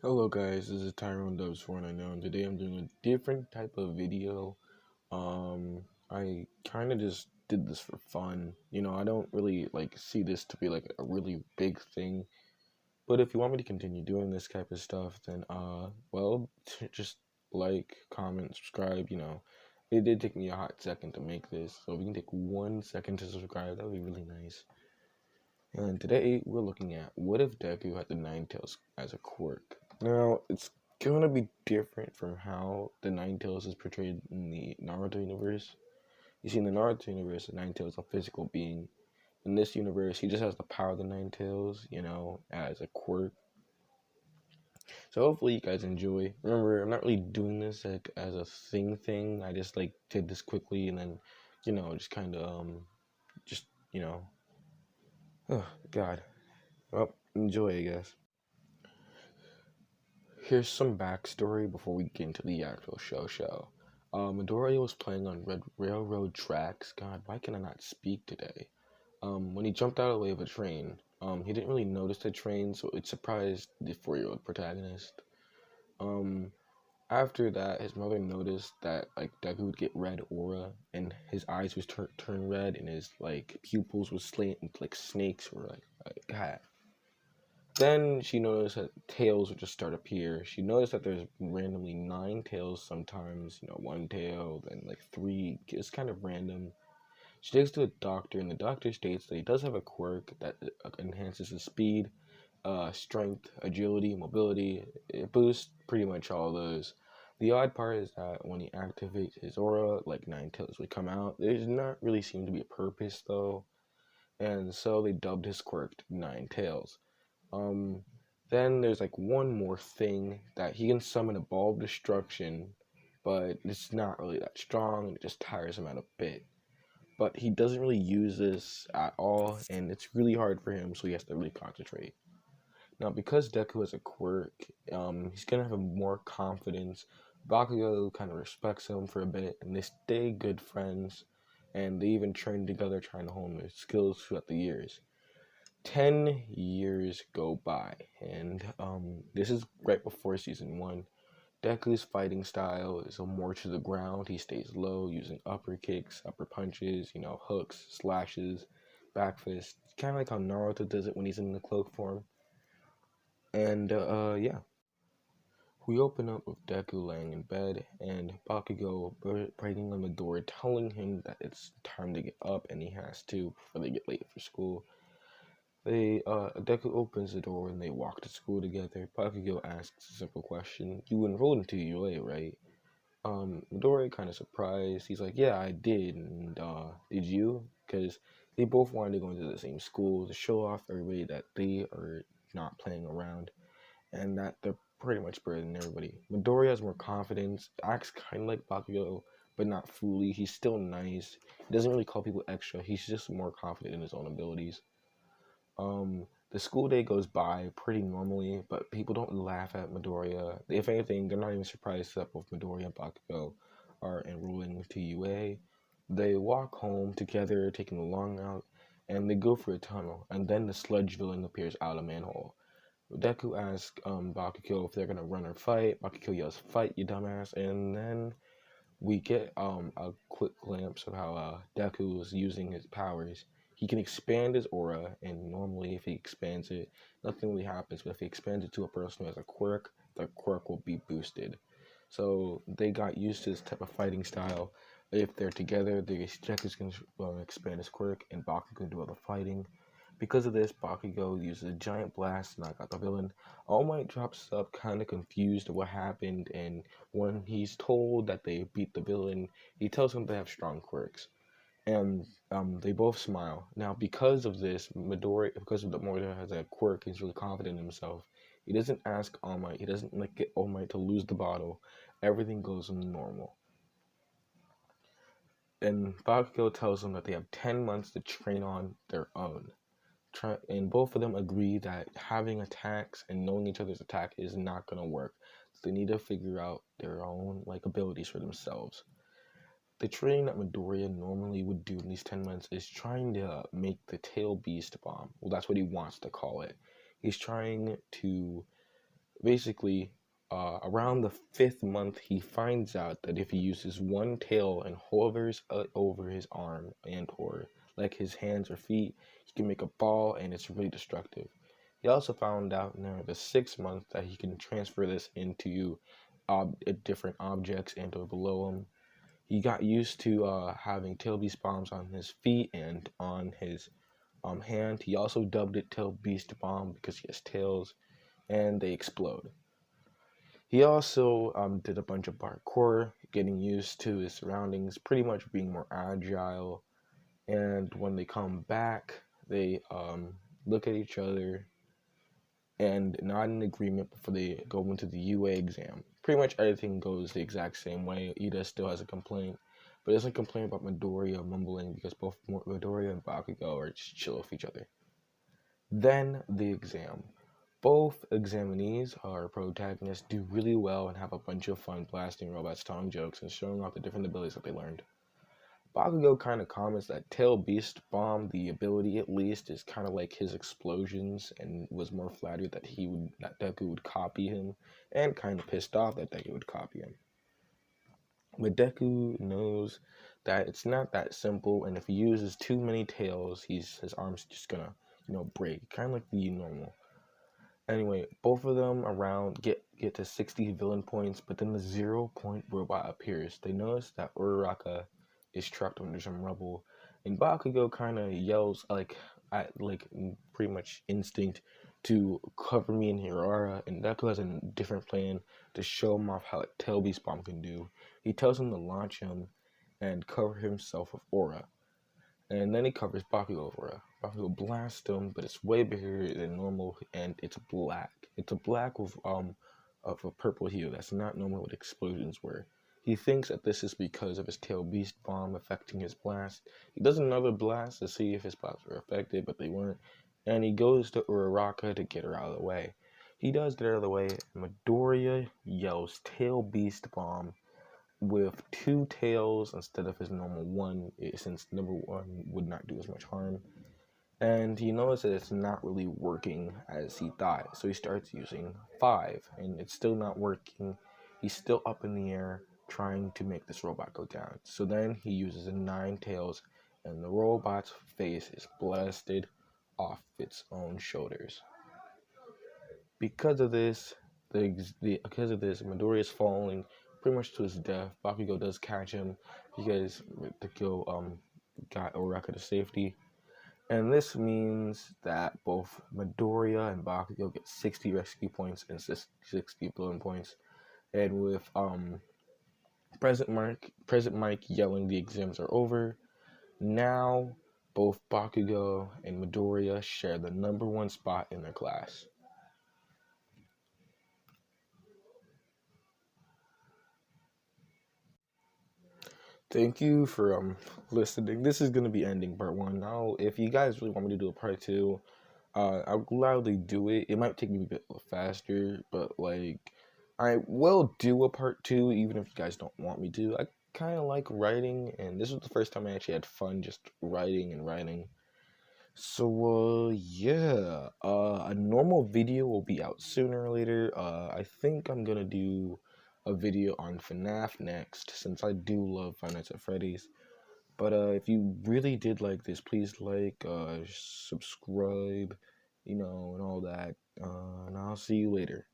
Hello guys, this is Tyrone Dubs 490 and today I'm doing a different type of video. I kind of just did this for fun. I don't really see this to be like a really big thing. But if you want me to continue doing this type of stuff, then well, just like, comment, subscribe. It did take me a hot second to make this, so if you can take 1 second to subscribe, that would be really nice. And today we're looking at what if Deku had the Nine Tails as a quirk. Now it's gonna be different from how the Nine Tails is portrayed in the Naruto universe. You see, in the Naruto universe, the Nine Tails is a physical being. In this universe, he just has the power of the Nine Tails, as a quirk. So hopefully you guys enjoy. Remember, I'm not really doing this like as a thing. I just did this quickly and then, just kind of just you know, oh God. Well, enjoy, I guess. Here's some backstory before we get into the actual show. Midoriya was playing on red railroad tracks. God, why can I not speak today? When he jumped out of the way of a train, he didn't really notice the train, so it surprised the 4-year-old protagonist. Um, After that, his mother noticed that Deku would get red aura, and his eyes was turn red, and his pupils was slant like snakes or God. Then she noticed that tails would just start appear. She noticed that there's randomly 9 tails sometimes, one tail, then three. It's kind of random. She takes to a doctor, and the doctor states that he does have a quirk that enhances his speed, strength, agility, mobility. It boosts pretty much all those. The odd part is that when he activates his aura, 9 tails would come out. There's not really seem to be a purpose though, and so they dubbed his quirk 9 tails. Um, then there's one more thing that he can summon a ball of destruction, but it's not really that strong. It just tires him out a bit. But he doesn't really use this at all, and it's really hard for him, so he has to really concentrate. Now, because Deku has a quirk, he's gonna have more confidence. Bakugo kind of respects him for a bit, and they stay good friends, and they even train together, trying to hone their skills throughout the years. 10 years go by, and this is right before season 1. Deku's fighting style is more to the ground. He stays low using upper kicks, upper punches, hooks, slashes, back fists. Kind of like how Naruto does it when he's in the cloak form. And yeah. We open up with Deku laying in bed and Bakugo breaking on the door, telling him that it's time to get up and he has to before they get late for school. Deku opens the door and they walk to school together. Bakugo asks a simple question: "You enrolled into UA, right?" Midori kind of surprised. He's like, "Yeah, I did." And did you? Because they both wanted to go into the same school to show off everybody that they are not playing around and that they're pretty much better than everybody. Midori has more confidence, acts kind of like Bakugo, but not fully. He's still nice. He doesn't really call people extra. He's just more confident in his own abilities. The school day goes by pretty normally, but people don't laugh at Midoriya. If anything, they're not even surprised that both Midoriya and Bakugo are enrolling to UA. They walk home together, taking the long out, and they go for a tunnel, and then the sludge villain appears out of a manhole. Deku asks Bakugo if they're gonna run or fight. Bakugo yells, "Fight, you dumbass!" And then we get a quick glimpse of how Deku is using his powers. He can expand his aura, and normally if he expands it, nothing really happens. But if he expands it to a person who has a quirk, the quirk will be boosted. So they got used to this type of fighting style. If they're together, Deku's going to expand his quirk, and Bakugo can do all the fighting. Because of this, Bakugo uses a giant blast to knock out the villain. All Might drops up, kind of confused at what happened, and when he's told that they beat the villain, he tells them they have strong quirks. And they both smile. Now, because of this, because of the Midoriya has a quirk, he's really confident in himself. He doesn't ask All Might. He doesn't get All Might to lose the bottle. Everything goes normal. And Bakugo tells them that they have 10 months to train on their own. And both of them agree that having attacks and knowing each other's attack is not going to work. So they need to figure out their own abilities for themselves. The training that Midoriya normally would do in these 10 months is trying to make the tail beast bomb. Well, that's what he wants to call it. He's trying to basically, around the fifth month, he finds out that if he uses one tail and hovers over his arm and or like his hands or feet, he can make a ball, and it's really destructive. He also found out near the sixth month that he can transfer this into different objects and or below him. He got used to having tail beast bombs on his feet and on his hand. He also dubbed it tail beast bomb because he has tails and they explode. He also did a bunch of parkour, getting used to his surroundings, pretty much being more agile. And when they come back, they look at each other and not in agreement before they go into the UA exam. Pretty much everything goes the exact same way. Ida still has a complaint, but doesn't complain about Midoriya mumbling because both Midoriya and Bakugo are just chill with each other. Then the exam. Both examinees, our protagonists, do really well and have a bunch of fun blasting robots, telling jokes, and showing off the different abilities that they learned. Bakugo kind of comments that Tail Beast Bomb, the ability at least, is kind of like his explosions, and was more flattered that Deku would copy him, and kind of pissed off that Deku would copy him. But Deku knows that it's not that simple, and if he uses too many tails, his arm's just gonna, break, kind of like the normal. Anyway, both of them around get to 60 villain points, but then the 0 point robot appears. They notice that Uraraka is trapped under some rubble, and Bakugo kind of yells pretty much instinct to cover me in Hirara, and Deku has a different plan to show him off how a Tail Beast Bomb can do. He tells him to launch him and cover himself with aura. And then he covers Bakugo with aura. Bakugo blasts him, but it's way bigger than normal, and it's black. It's a black with of a purple hue. That's not normal what explosions were. He thinks that this is because of his Tail Beast Bomb affecting his blast. He does another blast to see if his blasts were affected, but they weren't. And he goes to Uraraka to get her out of the way. He does get her out of the way, and Midoriya yells Tail Beast Bomb with two tails instead of his normal one, since number one would not do as much harm. And he knows that it's not really working as he thought, so he starts using 5, and it's still not working. He's still up in the air trying to make this robot go down. So then he uses 9 tails, and the robot's face is blasted off its own shoulders. Because of this, Midoriya is falling pretty much to his death. Bakugo does catch him because Deku got Uraraka to safety. And this means that both Midoriya and Bakugo get 60 rescue points and 60 villain points. And with President Mike yelling the exams are over, now both Bakugo and Midoriya share the number 1 spot in their class. Thank you for listening. This is gonna be ending part 1. Now, if you guys really want me to do a part 2, I'll gladly do it. It might take me a bit faster, but I will do a part 2 even if you guys don't want me to. I kind of like writing, and this was the first time I actually had fun just writing and writing. So yeah, a normal video will be out sooner or later. I think I'm gonna do a video on FNAF next, since I do love Five Nights at Freddy's. But if you really did like this, please subscribe, and all that. And I'll see you later.